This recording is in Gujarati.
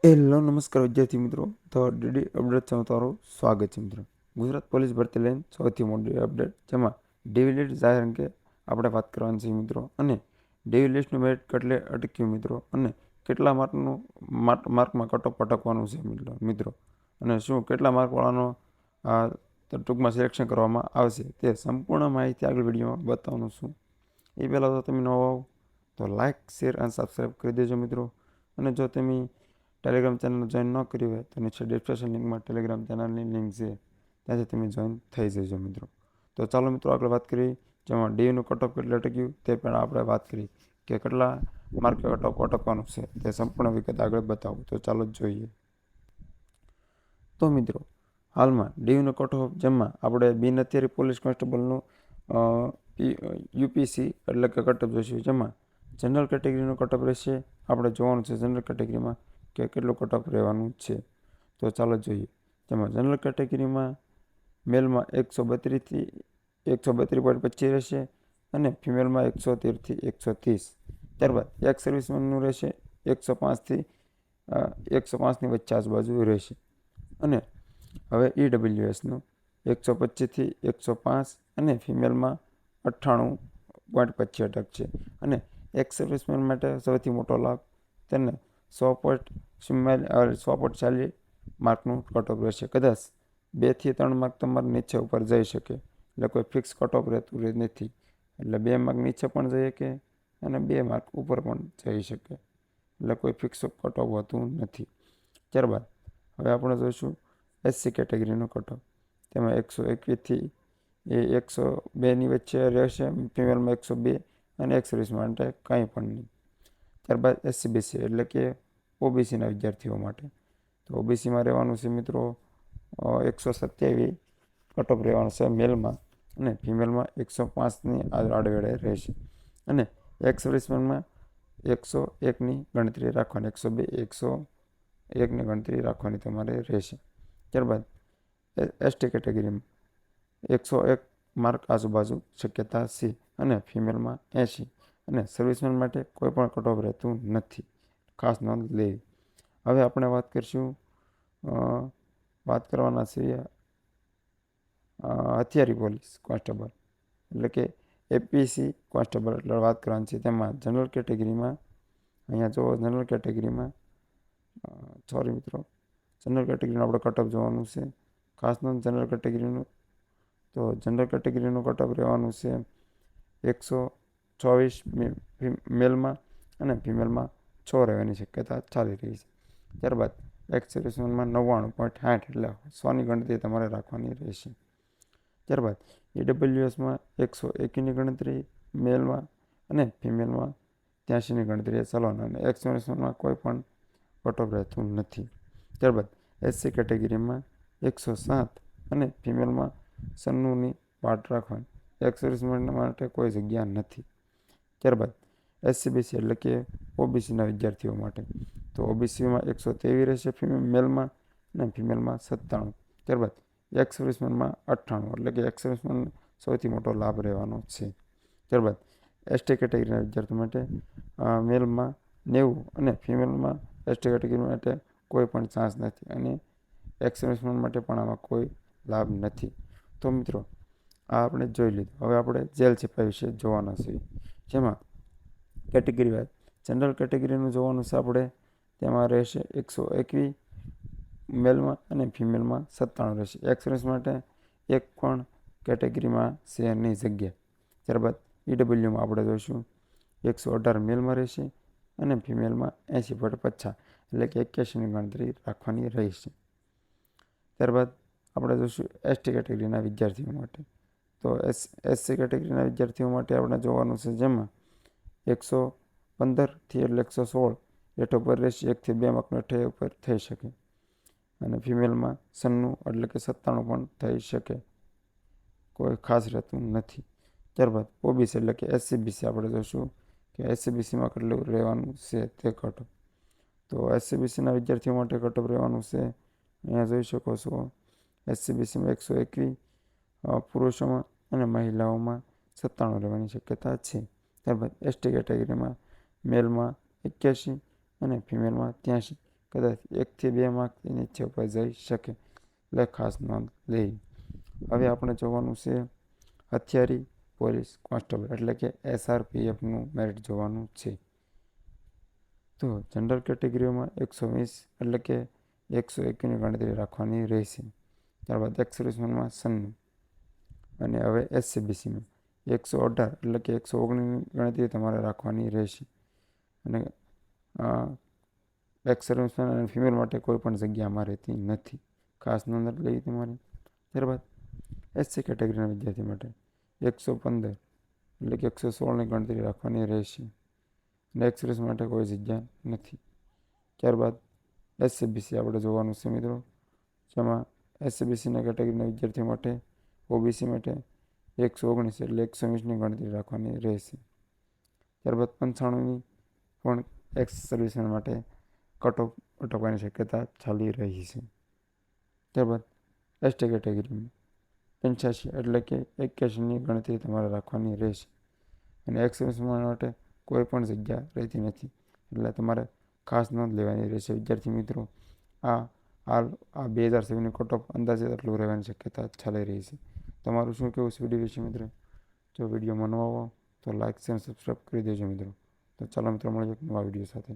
હેલો નમસ્કાર વિદ્યાર્થી મિત્રો. તો ડીડી અપડેટમાં તમારું સ્વાગત છે મિત્રો. ગુજરાત પોલીસ ભરતી લાઈન સૌથી મોટી અપડેટ, જેમાં ડીવી લિસ્ટ જાહેર અંગે આપણે વાત કરવાની છે મિત્રો. અને ડીવી લિસ્ટનું મેરિટ કેટલે અટક્યું મિત્રો, અને કેટલા માર્કમાં કટઓફ અટકવાનું છે મિત્રો, અને શું કેટલા માર્કવાળાનો ટૂંકમાં સિલેક્શન કરવામાં આવશે, તે સંપૂર્ણ માહિતી આગળ વિડીયોમાં બતાવવાનું છું. એ પહેલાં તો તમે નવો આવો તો લાઇક, શેર અને સબસ્ક્રાઈબ કરી દેજો મિત્રો. અને જો તમે ટેલિગ્રામ ચેનલ જોઈન ન કરી હોય તો નીચે ડિસ્ક્રિપ્શન લિંકમાં ટેલિગ્રામ ચેનલની લિંક છે, ત્યાંથી તમે જોઈન થઈ જજો મિત્રો. તો ચાલો મિત્રો આગળ વાત કરીએ, જેમાં ડીયુનું કટઓફ કેટલે અટક્યું તે પણ આપણે વાત કરી કે કેટલા માર્કે કટઓફ અટકવાનું છે, તે સંપૂર્ણ વિગત આગળ બતાવું. તો ચાલો જોઈએ. તો મિત્રો હાલમાં ડીયુનું કટઓફ, જેમાં આપણે બિન હથિયારી પોલીસ કોન્સ્ટેબલનું યુપીસી એટલે કે કટઓફ જોઈશું, જેમાં જનરલ કેટેગરીનું કટઓફ રહેશે. આપણે જોવાનું છે જનરલ કેટેગરીમાં કે કેટલું કટઓફ રહેવાનું છે. તો ચાલો જોઈએ. જેમાં જનરલ કેટેગરીમાં મેલમાં 132થી 132.25 રહેશે, અને ફિમેલમાં 113થી 130. ત્યારબાદ એક્સ સર્વિસમેનનું રહેશે 105થી 105ની વચ્ચે આજુબાજુ રહેશે. અને હવે ઈડબ્લ્યુએસનું 125થી 105, અને ફિમેલમાં 98.25 અટક છે. અને એક્સ સર્વિસમેન માટે સૌથી મોટો લાભ, તેને 100.40 માર્કનું કટઓફ રહેશે. કદાચ 2 થી 3 માર્ક તમારે નીચે ઉપર જઈ શકે, એટલે કોઈ ફિક્સ કટઓફ રહેતું નથી. એટલે 2 માર્ક નીચે પણ જઈ શકે અને 2 માર્ક ઉપર પણ જઈ શકે, એટલે કોઈ ફિક્સ કટઓફ હોતું નથી. ત્યારબાદ હવે આપણે જોઈશું એસસી કેટેગરીનું કટઓફ. તેમાં 121થી 102ની વચ્ચે રહેશે, ફિમેલમાં 102, અને એક્સ સર્વિસ માટે કંઈ પણ નહીં. ત્યારબાદ એસસીબીસી એટલે કે ઓબીસીના વિદ્યાર્થીઓ માટે, તો ઓબીસીમાં રહેવાનું છે મિત્રો 127 કટઓફ રહેવાનું છે મેલમાં, અને ફિમેલમાં 105ની આડવેળે રહેશે. અને એક્સ સર્વિસમેનમાં 101ની ગણતરી રાખવાની, 102, 101ની ગણતરી રાખવાની તમારે રહેશે. ત્યારબાદ એસટી કેટેગરીમાં 101 માર્ક આજુબાજુ શક્યતા છે, અને ફિમેલમાં 80. અને સર્વિસમેન માટે કોઈ પણ કટઓફ રહેતું નથી, ખાસ નોંધ લેવી. હવે આપણે વાત કરીશું, વાત કરવાના છીએ હથિયારી પોલીસ કોન્સ્ટેબલ એટલે કે એપીસી કોન્સ્ટેબલ એટલે વાત કરવાની છે. તેમાં જનરલ કેટેગરીમાં અહીંયા જો જનરલ કેટેગરીમાં સોરી મિત્રો, જનરલ કેટેગરીનું આપણે કટઓફ જોવાનું છે. ખાસ નોંધ જનરલ કેટેગરીનું, તો જનરલ કેટેગરીનું કટઓફ રહેવાનું છે 124 મેલમાં, અને ફિમેલમાં 6 રહેવાની શક્યતા ચાલી રહી છે. ત્યારબાદ એક્સ સર્વિસમેનમાં 99.60 એટલે 100ની ગણતરી તમારે રાખવાની રહેશે. ત્યારબાદ ઈડબ્લ્યુએસમાં 101ની ગણતરી મેલમાં, અને ફિમેલમાં 83ની ગણતરી ચાલવાના, અને એક્સ સર્વિસમેનમાં કોઈ પણ કટઓફ રહેતું નથી. ત્યારબાદ એસસી કેટેગરીમાં 107, અને ફિમેલમાં 96ની પાટ રાખવાની, એક્સ સર્વિસમેન માટે કોઈ જગ્યા નથી. ત્યારબાદ એસસીબીસી એટલે કે ઓબીસીના વિદ્યાર્થીઓ માટે, તો ઓબીસીમાં 123 રહેશે મેલમાં, અને ફિમેલમાં 97. ત્યારબાદ એક્સ સર્વિસમેનમાં 98, એટલે કે એક્સ સર્વિસમેન સૌથી મોટો લાભ રહેવાનો છે. ત્યારબાદ એસટી કેટેગરીના વિદ્યાર્થીઓ માટે મેલમાં 90, અને ફિમેલમાં એસટી કેટેગરી માટે કોઈ પણ ચાન્સ નથી, અને એક્સ સર્વિસમેન માટે પણ આમાં કોઈ લાભ નથી. તો મિત્રો આ આપણે જોઈ લીધું. હવે આપણે જેલ સિપાઈ વિશે જોવાના છીએ, જેમાં કેટેગરી વાઇઝ જનરલ કેટેગરીનું જોવાનું છે આપણે. તેમાં રહેશે 121 મેલમાં, અને ફિમેલમાં 97 રહેશે. એક્સ સર્વિસ માટે એક પણ કેટેગરીમાં છે નહીં જગ્યા. ત્યારબાદ ઈડબ્લ્યુમાં આપણે જોઈશું 118 મેલમાં રહેશે, અને ફિમેલમાં 80.50 એટલે કે 81ની ગણતરી રાખવાની રહેશે. ત્યારબાદ આપણે જોઈશું એસટી કેટેગરીના વિદ્યાર્થીઓ માટે, તો એસસી કેટેગરીના વિદ્યાર્થીઓ માટે આપણે જોવાનું છે, જેમાં 115થી એટલે 116 હેઠ ઉપર રહેશે. 1થી 2 માર્કનો હેઠ ઉપર થઈ શકે, અને ફિમેલમાં 96 એટલે કે 97 પણ થઈ શકે, કોઈ ખાસ રહેતું નથી. ત્યારબાદ ઓબીસી એટલે કે એસસીબીસી આપણે જોઈશું કે એસસીબીસીમાં કેટલું રહેવાનું છે તે કટઓફ. તો એસસીબીસીના વિદ્યાર્થીઓ માટે કટઓફ રહેવાનું છે, અહીંયા જોઈ શકો છો. એસસીબીસીમાં 121 પુરુષોમાં, અને મહિલાઓમાં 97 રહેવાની શક્યતા છે. ત્યારબાદ એસટી કેટેગરીમાં મેલમાં 81, અને ફિમેલમાં 83, કદાચ 1 થી 2 માર્ક નીચે ઉપર જઈ શકે, એટલે ખાસ નોંધ લેવી. હવે આપણે જોવાનું છે હથિયારી પોલીસ કોન્સ્ટેબલ એટલે કે SRPFનું મેરિટ જોવાનું છે. તો જનરલ કેટેગરીઓમાં 120 એટલે કે 101ની ગણતરી રાખવાની રહેશે. ત્યારબાદ એક્સ સર્વિસમેનમાં 96 અને હવે SCBCમાં 118 એટલે કે 119ની ગણતરી તમારે રાખવાની રહેશે. અને એક્સ સર્વિસમેન અને ફિમેલ માટે કોઈ પણ જગ્યામાં રહેતી નથી, ખાસ નોંધ લેવી તમારી. ત્યારબાદ SC કેટેગરીના વિદ્યાર્થી માટે 115 એટલે કે 116ની ગણતરી રાખવાની રહેશે. અને એક્સ સર્વિસ માટે કોઈ જગ્યા નથી. ત્યારબાદ SCBC આપણે જોવાનું છે મિત્રો, જેમાં SCBCના કેટેગરીના વિદ્યાર્થીઓ માટે OBC માટે 119 એટલે 120ની ગણતરી રાખવાની રહેશે. ત્યારબાદ 95ની પણ એક્સ સર્વિસમેન માટે કટ ઓફ અટકવાની શક્યતા ચાલી રહી છે. ત્યારબાદ ST કેટેગરીમાં 85 એટલે કે 81ની ગણતરી તમારે રાખવાની રહેશે. અને એક્સ સર્વિસમેન માટે કોઈ પણ જગ્યા રહેતી નથી, એટલે તમારે ખાસ નોંધ લેવાની રહેશે વિદ્યાર્થી મિત્રો. આ 2027ની કટ ઓફ અંદાજે આટલું રહેવાની શક્યતા ચાલી રહી છે. તમારું શું કહેવું છે વિડીયો વિશે મિત્રો? જો વિડીયો મનવા તો લાઇક શેર સબસ્ક્રાઈબ કરી દેજો મિત્રો. તો ચાલો મિત્રો મળીએ એક નવા વિડીયો સાથે.